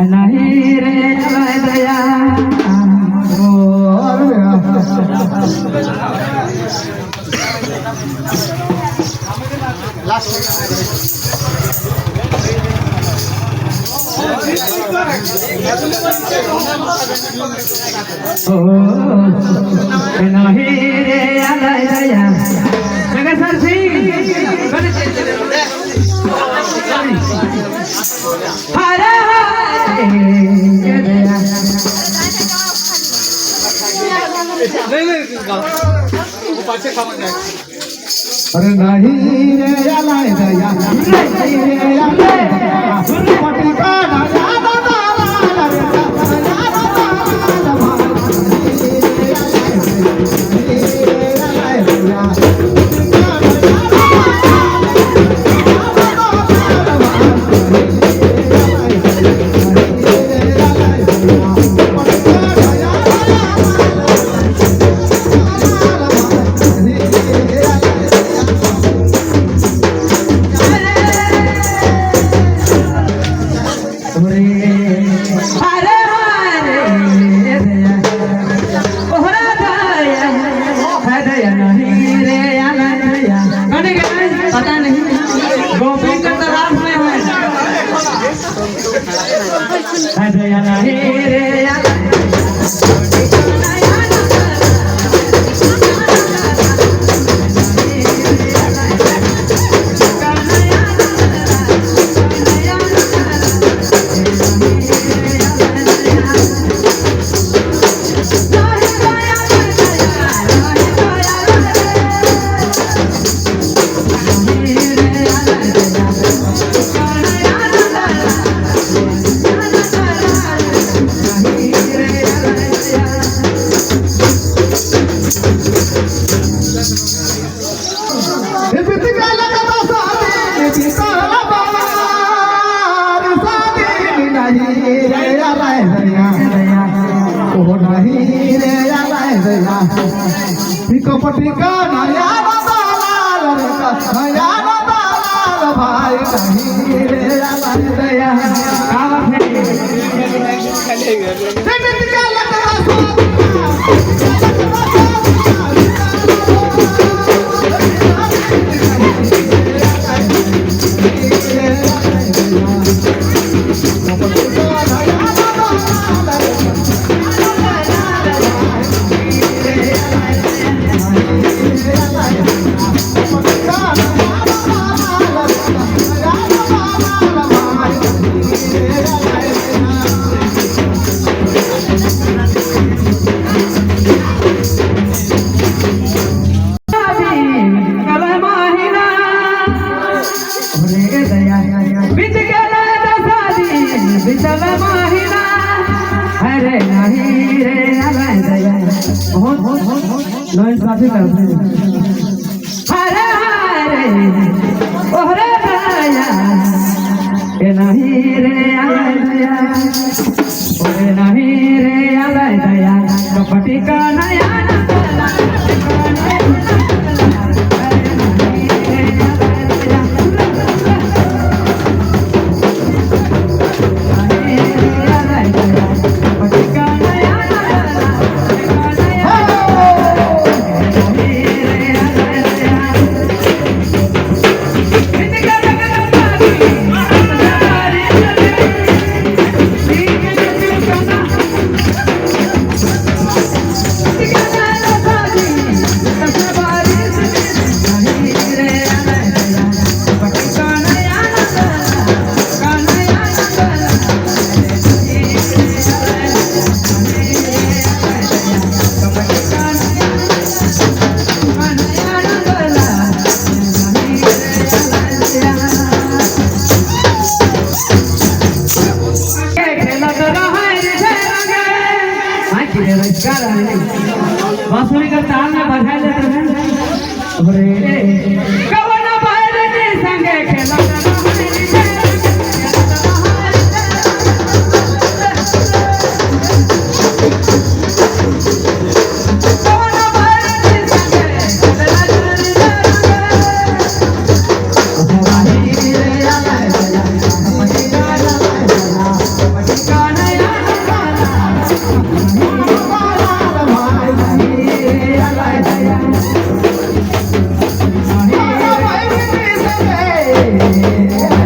नहीं रे दया नहीं रे दया जगत सिंह हरे अरे नहीं रे अलाय दया नहीं रे अलाय दया पटिका ना याद पता नहीं गोपी का तलाश में है दया नहीं रे पटिका नया भाई नहीं रे दया साथी करते हरे हरे ओहरे दया ए नहीं रे दया ओरे नहीं रे दया कपटी का नया बांसुरी का ताल में बजा देते हैं कवना बाहर के संगे खेला रे